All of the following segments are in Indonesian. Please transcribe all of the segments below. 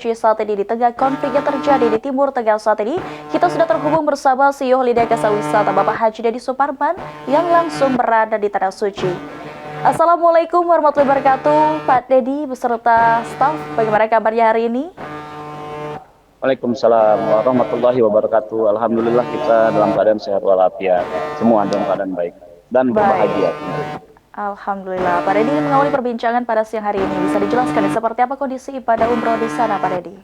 Suci saat ini di tengah konflik yang terjadi di Timur Tengah saat ini. Kita sudah terhubung bersama CEO Holiday Casa Wisata Bapak Haji Dedi Suparman yang langsung berada di Tanah Suci. Assalamualaikum warahmatullahi wabarakatuh, Pak Dedi beserta staf. Bagaimana kabarnya hari ini? Waalaikumsalam warahmatullahi wabarakatuh. Alhamdulillah kita dalam keadaan sehat walafiat. Semua dalam keadaan baik dan berbahagia. Alhamdulillah. Pak Dedi mengawali perbincangan pada siang hari ini. Bisa dijelaskan seperti apa kondisi ibadah umroh di sana, Pak Dedi?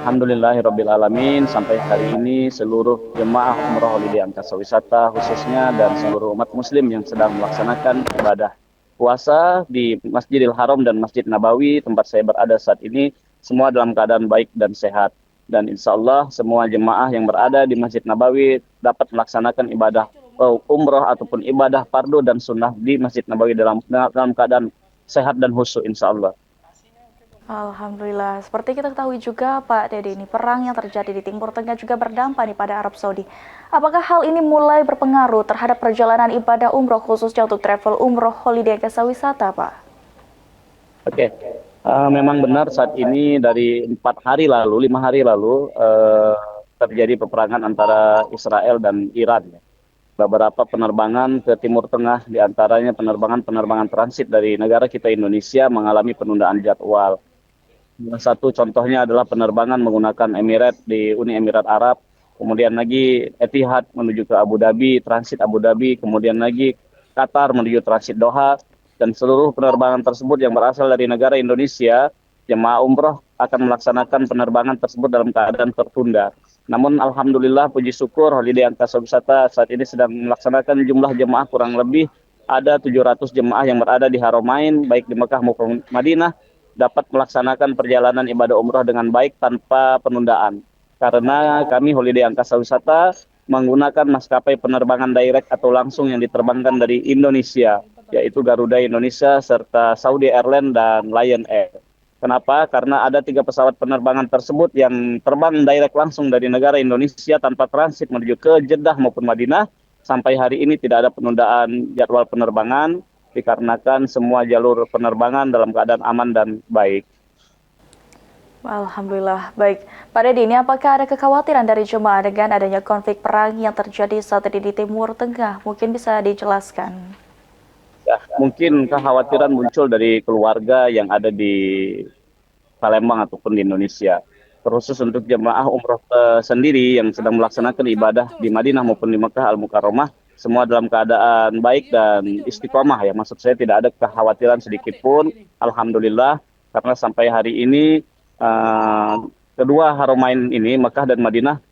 Alhamdulillahirrabbilalamin. Sampai hari ini seluruh jemaah umroh Holiday Casa Wisata khususnya dan seluruh umat muslim yang sedang melaksanakan ibadah puasa di Masjidil Haram dan Masjid Nabawi tempat saya berada saat ini semua dalam keadaan baik dan sehat. Dan insya Allah semua jemaah yang berada di Masjid Nabawi dapat melaksanakan ibadah umroh ataupun ibadah fardu dan sunnah di Masjid Nabawi dalam keadaan sehat dan khusyuk insya Allah. Alhamdulillah. Seperti kita ketahui juga Pak Dedi, ini perang yang terjadi di Timur Tengah juga berdampak nih pada Arab Saudi. Apakah hal ini mulai berpengaruh terhadap perjalanan ibadah umroh khususnya untuk travel umroh Holiday Casa Wisata, Pak? Oke. Memang benar saat ini dari 5 hari lalu terjadi peperangan antara Israel dan Iran. Beberapa penerbangan ke Timur Tengah, diantaranya penerbangan transit dari negara kita Indonesia mengalami penundaan jadwal. Salah satu contohnya adalah penerbangan menggunakan Emirat di Uni Emirat Arab, kemudian lagi Etihad menuju ke Abu Dhabi, transit Abu Dhabi, kemudian lagi Qatar menuju transit Doha, dan seluruh penerbangan tersebut yang berasal dari negara Indonesia, jemaah umroh akan melaksanakan penerbangan tersebut dalam keadaan tertunda. Namun alhamdulillah puji syukur Holiday Casa Wisata saat ini sedang melaksanakan jumlah jemaah kurang lebih ada 700 jemaah yang berada di Haramain baik di Mekah maupun Madinah dapat melaksanakan perjalanan ibadah umroh dengan baik tanpa penundaan. Karena kami Holiday Casa Wisata menggunakan maskapai penerbangan direct atau langsung yang diterbangkan dari Indonesia, yaitu Garuda Indonesia serta Saudi Airlines dan Lion Air. Kenapa? Karena ada 3 pesawat penerbangan tersebut yang terbang direct langsung dari negara Indonesia tanpa transit menuju ke Jeddah maupun Madinah. Sampai hari ini tidak ada penundaan jadwal penerbangan dikarenakan semua jalur penerbangan dalam keadaan aman dan baik. Alhamdulillah, baik. Pak Dedi, ini apakah ada kekhawatiran dari jemaah dengan adanya konflik perang yang terjadi saat ini di Timur Tengah? Mungkin bisa dijelaskan. Ya, mungkin kekhawatiran muncul dari keluarga yang ada di Palembang ataupun di Indonesia. Terkhusus untuk jemaah umroh sendiri yang sedang melaksanakan ibadah di Madinah maupun di Mekah Al-Mukarramah, semua dalam keadaan baik dan istiqomah ya. Maksud saya tidak ada kekhawatiran sedikit pun. Alhamdulillah, karena sampai hari ini kedua Haramain ini, Mekah dan Madinah,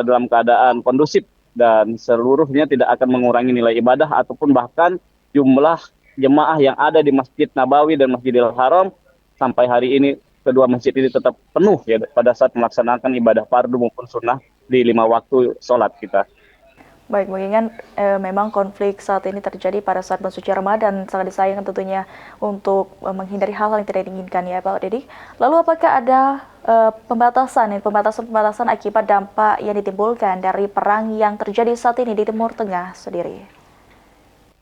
dalam keadaan kondusif dan seluruhnya tidak akan mengurangi nilai ibadah ataupun bahkan jumlah jemaah yang ada di Masjid Nabawi dan Masjidil Haram sampai hari ini kedua masjid ini tetap penuh ya pada saat melaksanakan ibadah fardu maupun sunnah di 5 waktu sholat kita. Baik, mengingat memang konflik saat ini terjadi pada saat bulan suci Ramadan, sangat disayangkan tentunya untuk menghindari hal-hal yang tidak diinginkan ya Pak Dedi. Lalu apakah ada pembatasan akibat dampak yang ditimbulkan dari perang yang terjadi saat ini di Timur Tengah sendiri?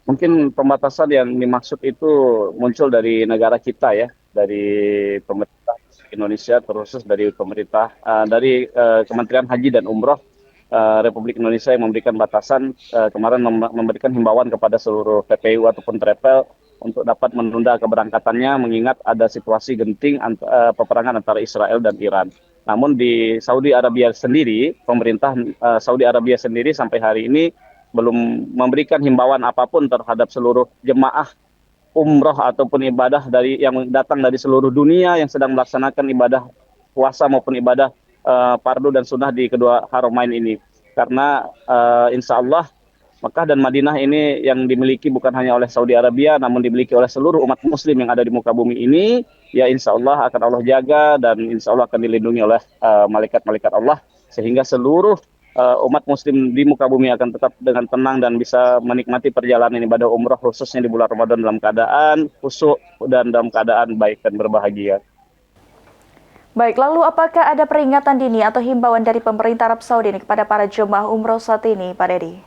Mungkin pembatasan yang dimaksud itu muncul dari negara kita ya, dari pemerintah Indonesia, terkhusus dari pemerintah dari Kementerian Haji dan Umroh Republik Indonesia yang memberikan batasan kemarin memberikan himbauan kepada seluruh PPU ataupun travel untuk dapat menunda keberangkatannya mengingat ada situasi genting peperangan antara Israel dan Iran. Namun di Saudi Arabia sendiri, pemerintah Saudi Arabia sendiri sampai hari ini belum memberikan himbauan apapun terhadap seluruh jemaah umroh ataupun ibadah yang datang dari seluruh dunia yang sedang melaksanakan ibadah puasa maupun ibadah fardu dan sunnah di kedua Haramain ini. Karena insya Allah Mekah dan Madinah ini yang dimiliki bukan hanya oleh Saudi Arabia, namun dimiliki oleh seluruh umat muslim yang ada di muka bumi ini. Ya insya Allah akan Allah jaga dan insya Allah akan dilindungi oleh malaikat-malaikat Allah. Sehingga seluruh umat muslim di muka bumi akan tetap dengan tenang dan bisa menikmati perjalanan ibadah umroh khususnya di bulan Ramadan dalam keadaan khusyuk dan dalam keadaan baik dan berbahagia. Baik, lalu apakah ada peringatan dini atau himbauan dari pemerintah Arab Saudi ini kepada para jemaah umroh saat ini, Pak Dedi?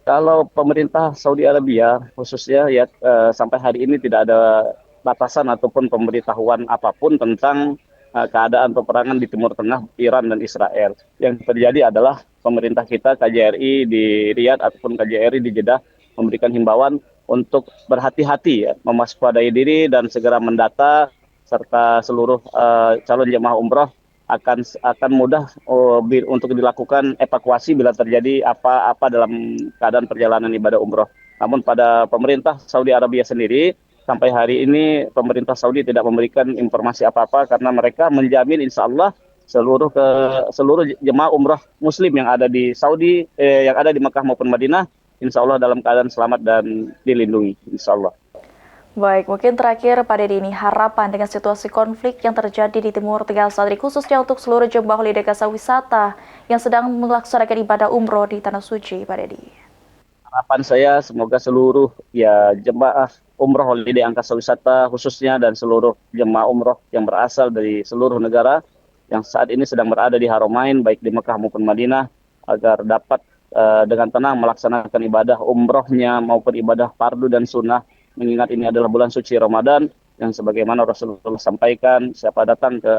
Kalau pemerintah Saudi Arabia khususnya ya sampai hari ini tidak ada batasan ataupun pemberitahuan apapun tentang keadaan peperangan di Timur Tengah, Iran dan Israel. Yang terjadi adalah pemerintah kita, KJRI di Riyadh ataupun KJRI di Jeddah, memberikan himbauan untuk berhati-hati ya, mewaspadai diri dan segera mendata, serta seluruh calon jemaah umroh akan mudah untuk dilakukan evakuasi bila terjadi apa-apa dalam keadaan perjalanan ibadah umroh. Namun pada pemerintah Saudi Arabia sendiri, sampai hari ini pemerintah Saudi tidak memberikan informasi apa-apa karena mereka menjamin insya Allah seluruh jemaah umroh Muslim yang ada di Saudi, yang ada di Mekah maupun Madinah, insya Allah dalam keadaan selamat dan dilindungi, insya Allah. Baik, mungkin terakhir Pak Dedi, ini harapan dengan situasi konflik yang terjadi di Timur Tengah saat ini, khususnya untuk seluruh jemaah Holiday Casa Wisata yang sedang melaksanakan ibadah umroh di Tanah Suci, Pak Dedi. Harapan saya semoga seluruh jemaah umroh Holiday Casa Wisata khususnya dan seluruh jemaah umroh yang berasal dari seluruh negara yang saat ini sedang berada di Haramain baik di Mekah maupun Madinah agar dapat dengan tenang melaksanakan ibadah umrohnya maupun ibadah fardu dan sunnah, mengingat ini adalah bulan suci Ramadan yang sebagaimana Rasulullah sampaikan, siapa datang ke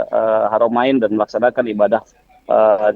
Haramain dan melaksanakan ibadah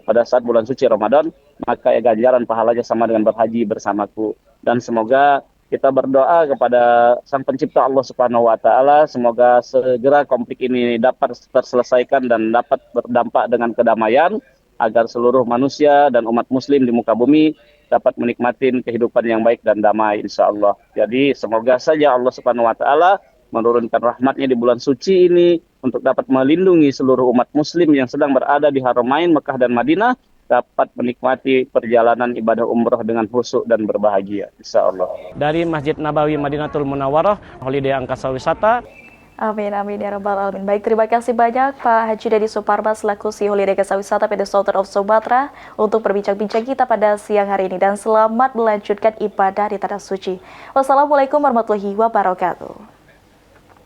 pada saat bulan suci Ramadan, maka ganjaran pahalanya sama dengan berhaji bersamaku. Dan semoga kita berdoa kepada Sang Pencipta Allah Subhanahu wa taala, semoga segera konflik ini dapat terselesaikan dan dapat berdampak dengan kedamaian agar seluruh manusia dan umat muslim di muka bumi dapat menikmati kehidupan yang baik dan damai insya Allah. Jadi semoga saja Allah Subhanahu wa taala menurunkan rahmatnya di bulan suci ini untuk dapat melindungi seluruh umat muslim yang sedang berada di Haramain, Mekah dan Madinah, dapat menikmati perjalanan ibadah umroh dengan khusyuk dan berbahagia, insya Allah. Dari Masjid Nabawi Madinatul Munawwarah, Holiday Casa Wisata. Amin, amin ya rabbal alamin. Baik, terima kasih banyak Pak Haji Dedi Suparman selaku CEO Holiday Casa Wisata PT Sultan of Sumatra untuk berbincang-bincang kita pada siang hari ini, dan selamat melanjutkan ibadah di Tanah Suci. Wassalamualaikum warahmatullahi wabarakatuh.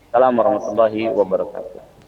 Assalamualaikum warahmatullahi wabarakatuh.